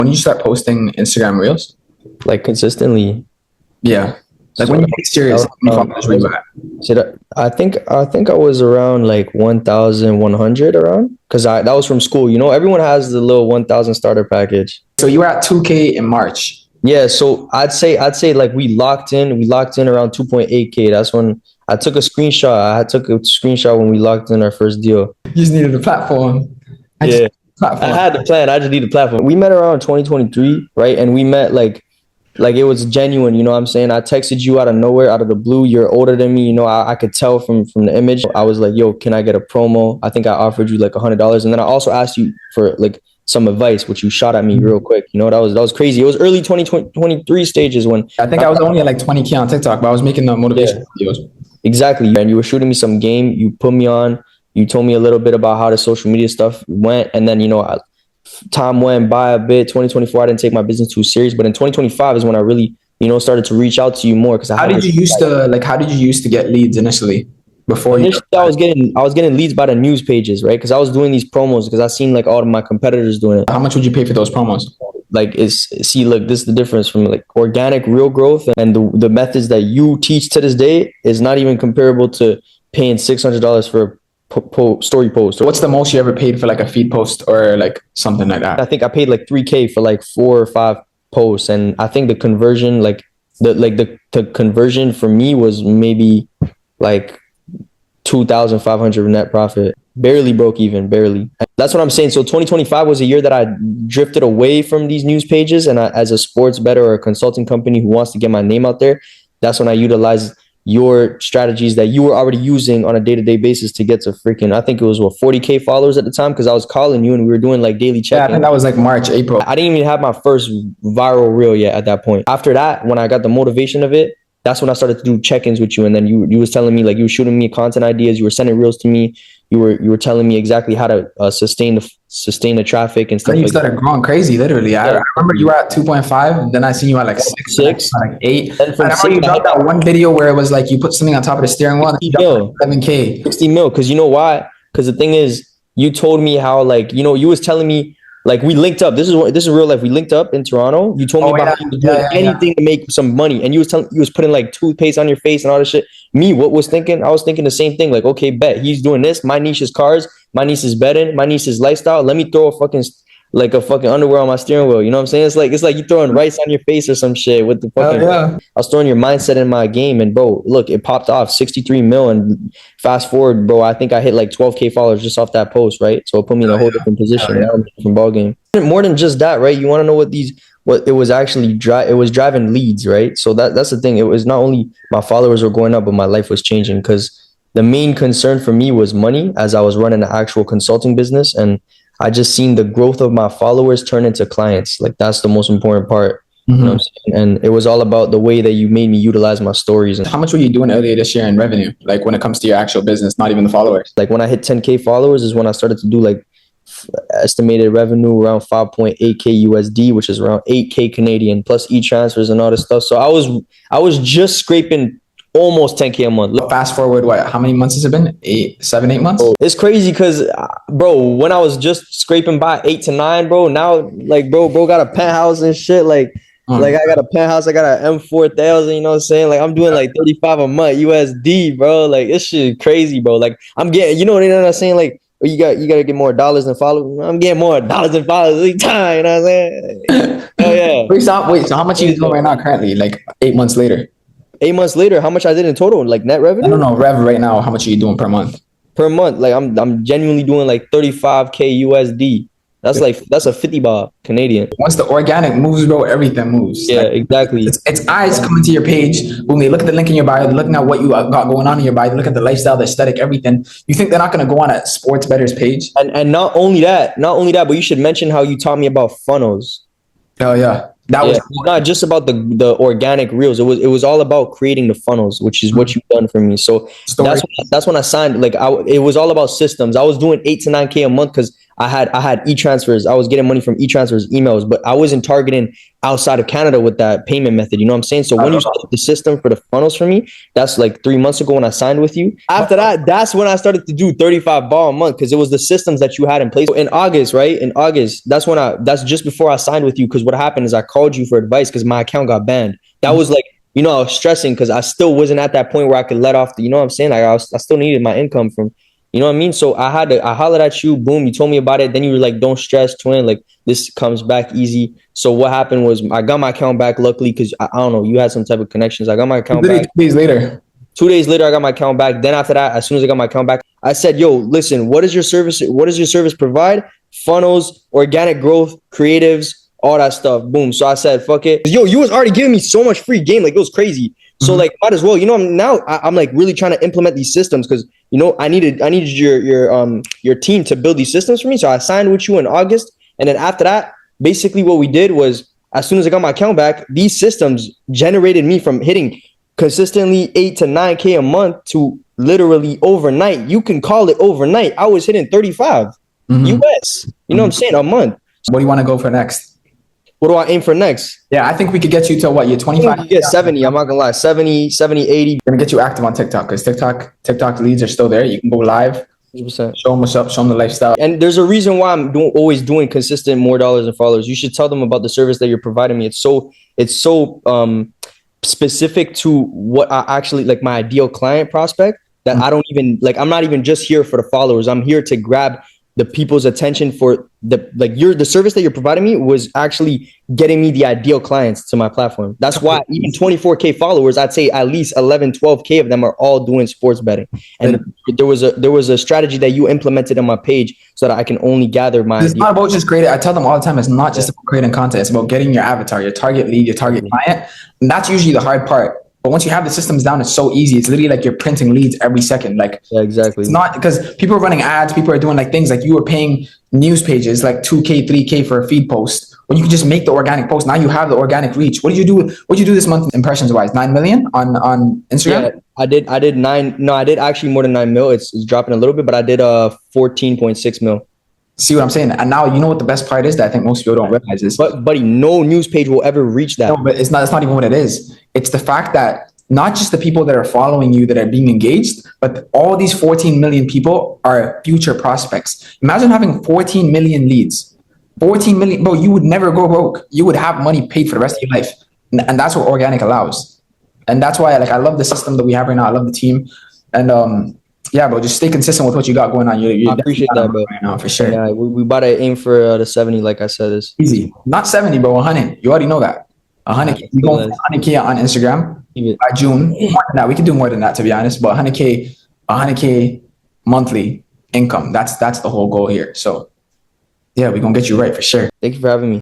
When you start posting Instagram Reels? Like consistently. Yeah. Like So, when you get serious, how many followers were you at? I think I was around like 1,100 around, because I that was from school. You know, everyone has the little 1,000 starter package. So you were at 2K in March. Yeah, so I'd say like we locked in around 2.8K. That's when I took a screenshot. I took a screenshot when we locked in our first deal. You just needed a platform. Yeah. I had the plan. I just need a platform. We met around 2023, right? And we met like it was genuine, you know what I'm saying? I texted you out of nowhere, out of the blue. You're older than me, you know. I could tell from the image. I was like, yo, can I get a promo? I think I offered you like $100. And then I also asked you for like some advice, which you shot at me real quick. You know, that was crazy. It was early 2023 stages when I think I was only at like 20K on TikTok, but I was making the motivation videos. Exactly. And you were shooting me some game. You put me on. You told me a little bit about how the social media stuff went. And then, time went by a bit. 2024, I didn't take my business too serious. But in 2025 is when I really, started to reach out to you more. Because how did you used to get leads initially? Initially, I was getting leads by the news pages, right? Because I was doing these promos because I seen like all of my competitors doing it. How much would you pay for those promos? Like look, this is the difference from like organic real growth, and the methods that you teach to this day is not even comparable to paying $600 for a story post. What's the most you ever paid for like a feed post or like something like that? I think I paid like 3K for like 4 or 5 posts, and I think the conversion, like the conversion for me was maybe like 2,500 net profit. Barely broke even, barely. That's what I'm saying. So 2025 was a year that I drifted away from these news pages, and as a sports bettor or a consulting company who wants to get my name out there, that's when I utilized your strategies that you were already using on a day-to-day basis to get to freaking, I think it was 40K followers at the time, because I was calling you and we were doing like daily check-in. Yeah, I think that was like March, April. I didn't even have my first viral reel yet at that point. After that, when I got the motivation of it, that's when I started to do check-ins with you. And then you was telling me, like, you were shooting me content ideas, you were sending reels to me, you were telling me exactly how to sustain the traffic and stuff. You started growing crazy, literally. Yeah. I remember you were at 2.5, then I seen you at like 6, like 8. And I remember you dropped that one video where it was like you put something on top of the steering wheel and you dropped 7K. 60 mil, because you know why? Because the thing is, you told me how, like, you was telling me, like, we linked up. This is real life. We linked up in Toronto. You told me about how you were doing anything to make some money, and you was putting like toothpaste on your face and all this shit. Me, I was thinking the same thing. Like, okay, bet he's doing this. My niche is cars. My niche is betting. My niche is lifestyle. Let me throw a fucking underwear on my steering wheel. You know what I'm saying? It's like you throwing rice on your face or some shit with the fucking. I was throwing your mindset in my game, and bro, look, it popped off 63 mil. And fast forward, bro, I think I hit like 12K followers just off that post, right? So it put me in a whole different position. Now I'm a different ball game. More than just that, right? You want to know what it was actually it was driving leads, right? So that's the thing. It was not only my followers were going up, but my life was changing, because the main concern for me was money, as I was running an actual consulting business, and I just seen the growth of my followers turn into clients. Like, that's the most important part. You know what I'm saying? And it was all about the way that you made me utilize my stories. And how much were you doing earlier this year in revenue? Like, when it comes to your actual business, not even the followers. Like, when I hit 10K followers is when I started to do like estimated revenue around 5.8K USD, which is around 8K Canadian, plus e-transfers and all this stuff. So I was just scraping almost 10K a month. Fast forward, how many months has it been? 7, 8 months? Oh, it's crazy because, bro, when I was just scraping by 8 to 9, bro, now, like, bro got a penthouse and shit. Like I got a penthouse, I got an M4000, you know what I'm saying? Like, I'm doing like 35 a month USD, bro. Like, this shit crazy, bro. Like, I'm getting, you know what I'm saying? Like, you got to get more dollars than followers. I'm getting more dollars than followers every time, you know what I'm saying? Oh, yeah. Wait, so how much are you doing right now currently, like 8 months later? 8 months later, how much I did in total, like net revenue? No, rev right now. How much are you doing per month? Per month, like I'm genuinely doing like 35K USD. That's a 50 bob Canadian. Once the organic moves, bro, everything moves. Yeah, like, exactly. It's eyes coming to your page. When they look at the link in your bio, looking at what you got going on in your bio, they look at the lifestyle, the aesthetic, everything. You think they're not going to go on a sports bettor's page? And not only that, but you should mention how you taught me about funnels. Oh yeah. That was not just about the organic reels. It was all about creating the funnels, which is what you've done for me. So that's when I signed. Like, it was all about systems. I was doing 8 to 9K a month because I had e-transfers. I was getting money from e-transfers, emails, but I wasn't targeting outside of Canada with that payment method. You know what I'm saying? So when you started the system for the funnels for me, that's like 3 months ago when I signed with you. After that, that's when I started to do 35 ball a month because it was the systems that you had in place. So in August, right? In August, that's just before I signed with you, because what happened is I called you for advice because my account got banned. That was like, I was stressing because I still wasn't at that point where I could let off the, you know what I'm saying? Like I still needed my income from, you know what I mean? So I hollered at you, boom, you told me about it. Then you were like, don't stress, twin. Like this comes back easy. So what happened was I got my account back, luckily, because I don't know, you had some type of connections. I got my account back. 2 days later. 2 days later, I got my account back. Then after that, as soon as I got my account back, I said, yo, listen, what does your service provide? Funnels, organic growth, creatives, all that stuff. Boom. So I said, fuck it. Yo, you was already giving me so much free game. Like it was crazy. So like, might as well, I'm like really trying to implement these systems because, I needed your team to build these systems for me. So I signed with you in August. And then after that, basically what we did was, as soon as I got my account back, these systems generated me from hitting consistently 8 to 9K a month to literally overnight. You can call it overnight. I was hitting 35 US, you know what I'm saying, a month. What do you want to go for next? What do I aim for next? Yeah, I think we could get you to what? You're 25? Get 70. I'm not going to lie. 70, 80. We're going to get you active on TikTok because TikTok leads are still there. You can go live, 100%. Show them what's up, show them the lifestyle. And there's a reason why I'm always doing consistent more dollars and followers. You should tell them about the service that you're providing me. It's so specific to what I actually like, my ideal client prospect, that I don't even like. I'm not even just here for the followers. I'm here to grab the people's attention for the service that you're providing me was actually getting me the ideal clients to my platform. That's why even 24K followers, I'd say at least 11, 12K of them are all doing sports betting. And there was a strategy that you implemented on my page so that I can only gather my. It's not about just creating. I tell them all the time, it's not just about creating content. It's about getting your avatar, your target lead, your target client. And that's usually the hard part. But once you have the systems down, it's so easy. It's literally like you're printing leads every second. Like, yeah, exactly. It's not because people are running ads. People are doing like things like you were paying news pages like 2K, 3K for a feed post when you can just make the organic post. Now you have the organic reach. What did you do? What did you do this month impressions wise? 9 million on Instagram? Yeah, I did 9. No, I did actually more than 9 mil. It's dropping a little bit, but I did 14.6 mil. See what I'm saying? And now you know what the best part is that I think most people don't realize is. But buddy, no news page will ever reach that. No, but it's not even what it is. It's the fact that not just the people that are following you that are being engaged, but all these 14 million people are future prospects. Imagine having 14 million leads. 14 million, bro, you would never go broke. You would have money paid for the rest of your life. And that's what organic allows. And that's why I love the system that we have right now. I love the team. And yeah, bro, just stay consistent with what you got going on. I appreciate that, bro. Right now, for sure. Yeah, we about to aim for the 70, like I said. Is easy. Not 70, bro, 100. You already know that. 100K. We go 100K on Instagram by June. More than that, we can do more than that, to be honest. But 100K monthly income. That's the whole goal here. So yeah, we're gonna get you right for sure. Thank you for having me.